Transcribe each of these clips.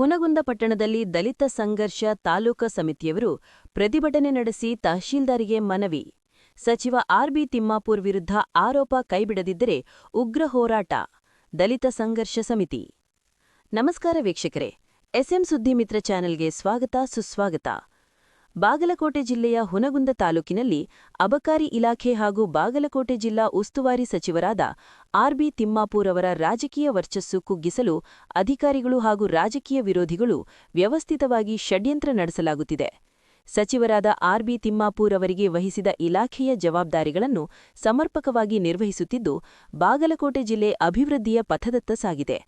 ಹುನಗುಂದ ಪಟ್ಟಣದಲ್ಲಿ ದಲಿತ ಸಂಘರ್ಷ ತಾಲೂಕಾ ಸಮಿತಿಯವರು ಪ್ರತಿಭಟನೆ ನಡೆಸಿ ತಹಶೀಲ್ದಾರಿಗೆ ಮನವಿ. ಸಚಿವ ಆರ್.ಬಿ. ತಿಮ್ಮಾಪುರ್ ವಿರುದ್ಧ ಆರೋಪ ಕೈಬಿಡದಿದ್ದರೆ ಉಗ್ರ ಹೋರಾಟ. ದಲಿತ ಸಂಘರ್ಷ ಸಮಿತಿ. ನಮಸ್ಕಾರ ವೀಕ್ಷಕರೇ, ಎಸ್ಎಂ ಸುದ್ದಿ ಮಿತ್ರ ಚಾನೆಲ್ಗೆ ಸ್ವಾಗತ ಸುಸ್ವಾಗತ. ಬಾಗಲಕೋಟೆ ಜಿಲ್ಲೆಯ ಹುನಗುಂದ ತಾಲೂಕಿನಲ್ಲಿ ಅಬಕಾರಿ ಇಲಾಖೆ ಹಾಗೂ ಬಾಗಲಕೋಟೆ ಜಿಲ್ಲಾ ಉಸ್ತುವಾರಿ ಸಚಿವರಾದ ಆರ್.ಬಿ. ತಿಮ್ಮಾಪುರ್ ಅವರ ರಾಜಕೀಯ ವರ್ಚಸ್ಸು ಕುಗ್ಗಿಸಲು ಅಧಿಕಾರಿಗಳು ಹಾಗೂ ರಾಜಕೀಯ ವಿರೋಧಿಗಳು ವ್ಯವಸ್ಥಿತವಾಗಿ ಷಡ್ಯಂತ್ರ ನಡೆಸಲಾಗುತ್ತಿದೆ. ಸಚಿವರಾದ ಆರ್.ಬಿ. ತಿಮ್ಮಾಪುರ್ ಅವರಿಗೆ ವಹಿಸಿದ ಇಲಾಖೆಯ ಜವಾಬ್ದಾರಿಗಳನ್ನು ಸಮರ್ಪಕವಾಗಿ ನಿರ್ವಹಿಸುತ್ತಿದ್ದು, ಬಾಗಲಕೋಟೆ ಜಿಲ್ಲೆ ಅಭಿವೃದ್ಧಿಯ ಪಥದತ್ತ ಸಾಗಿದೆ.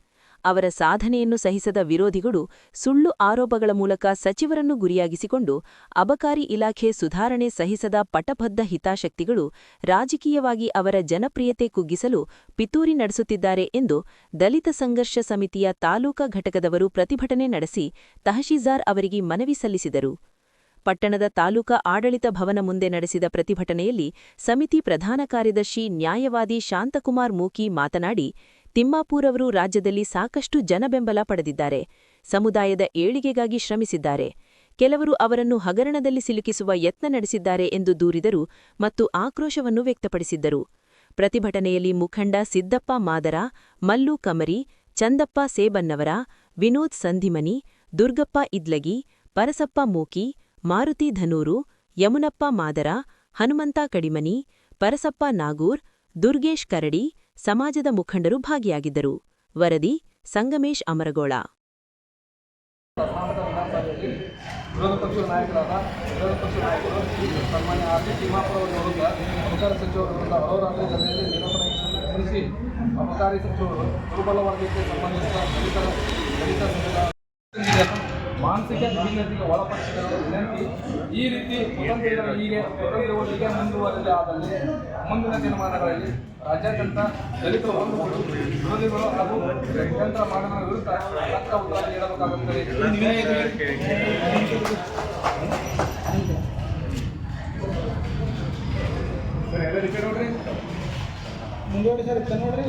ಅವರ ಸಾಧನೆಯನ್ನು ಸಹಿಸದ ವಿರೋಧಿಗಳು ಸುಳ್ಳು ಆರೋಪಗಳ ಮೂಲಕ ಸಚಿವರನ್ನು ಗುರಿಯಾಗಿಸಿಕೊಂಡು ಅಬಕಾರಿ ಇಲಾಖೆ ಸುಧಾರಣೆ ಸಹಿಸದ ಪಟಬದ್ಧ ಹಿತಾಸಕ್ತಿಗಳು ರಾಜಕೀಯವಾಗಿ ಅವರ ಜನಪ್ರಿಯತೆ ಕುಗ್ಗಿಸಲು ಪಿತೂರಿ ನಡೆಸುತ್ತಿದ್ದಾರೆ ಎಂದು ದಲಿತ ಸಂಘರ್ಷ ಸಮಿತಿಯ ತಾಲೂಕಾ ಘಟಕದವರು ಪ್ರತಿಭಟನೆ ನಡೆಸಿ ತಹಶೀಲ್ದಾರ್ ಅವರಿಗೆ ಮನವಿ ಸಲ್ಲಿಸಿದರು. ಪಟ್ಟಣದ ತಾಲೂಕಾ ಆಡಳಿತ ಭವನ ಮುಂದೆ ನಡೆಸಿದ ಪ್ರತಿಭಟನೆಯಲ್ಲಿ ಸಮಿತಿ ಪ್ರಧಾನ ಕಾರ್ಯದರ್ಶಿ ನ್ಯಾಯವಾದಿ ಶಾಂತಕುಮಾರ್ ಮೂಕಿ ಮಾತನಾಡಿ, ತಿಮ್ಮಾಪುರ್ ಅವರು ರಾಜ್ಯದಲ್ಲಿ ಸಾಕಷ್ಟು ಜನಬೆಂಬಲ ಪಡೆದಿದ್ದಾರೆ. ಸಮುದಾಯದ ಏಳಿಗೆಗಾಗಿ ಶ್ರಮಿಸಿದ್ದಾರೆ. ಕೆಲವರು ಅವರನ್ನು ಹಗರಣದಲ್ಲಿ ಸಿಲುಕಿಸುವ ಯತ್ನ ನಡೆಸಿದ್ದಾರೆ ಎಂದು ದೂರಿದರು ಮತ್ತು ಆಕ್ರೋಶವನ್ನು ವ್ಯಕ್ತಪಡಿಸಿದ್ದರು. ಪ್ರತಿಭಟನೆಯಲ್ಲಿ ಮುಖಂಡ ಸಿದ್ದಪ್ಪ ಮಾದರ, ಮಲ್ಲು ಕಮರಿ, ಚಂದಪ್ಪ ಸೇಬನ್ನವರ, ವಿನೋದ್ ಸಂಧಿಮನಿ, ದುರ್ಗಪ್ಪ ಇದ್ಲಗಿ, ಪರಸಪ್ಪ ಮೂಕಿ, ಮಾರುತಿ ಧನೂರು, ಯಮುನಪ್ಪ ಮಾದರ, ಹನುಮಂತ ಕಡಿಮನಿ, ಪರಸಪ್ಪ ನಾಗೂರ್, ದುರ್ಗೇಶ್ ಕರಡಿ ಸಮಾಜದ ಮುಖಂಡರು ಭಾಗಿಯಾಗಿದ್ದರು. ವರದಿ ಸಂಗಮೇಶ್ ಅಮರಗೋಳ. ವಿರೋಧ ಪಕ್ಷದ ನಾಯಕರು ಸನ್ಮಾನ್ಯ ಆರ್.ಬಿ. ತಿಮ್ಮಾಪುರ್ ಅವರ ವಿರುದ್ಧ ಅಬಕಾರಿ ಸಚಿವರ ವಿರುದ್ಧ ಅಹೋರಾತ್ರಿ ಧರಣಿಯಲ್ಲಿ ನಿರೂಪಣೆ ನಡೆಸಿ ಅಬಕಾರಿ ಸಚಿವರು ದುರ್ಬಲ ವರ್ಗಕ್ಕೆ ಸಂಬಂಧಿಸಿದ ದಲಿತ ಸಂಘದ ಮಾನಸಿಕ ನ್ಯೂನತೆಗೆ ಒಳಪಡಿಸಿದ ವಿನಂತಿ. ಈ ರೀತಿ ಸ್ವತಂತ್ರಗಳಿಗೆ ಮುಂದುವರೆದೇ ಆದಲ್ಲಿ ಮುಂದಿನ ದಿನಮಾನಗಳಲ್ಲಿ ರಾಜ್ಯಾದ್ಯಂತ ದಲಿತ ಬಂಧುಗಳು, ವಿರೋಧಿಗಳು ಹಾಗೂ ಷಡ್ಯಂತ್ರ ಮಾಡೋಣ ವಿರುದ್ಧ ತಕ್ಕ ಉತ್ತರ ನೀಡಬೇಕಾಗುತ್ತದೆ. ನೋಡ್ರಿ ಮುಂದುವರಿ ಸರ್ ಇತ್ತ ನೋಡ್ರಿ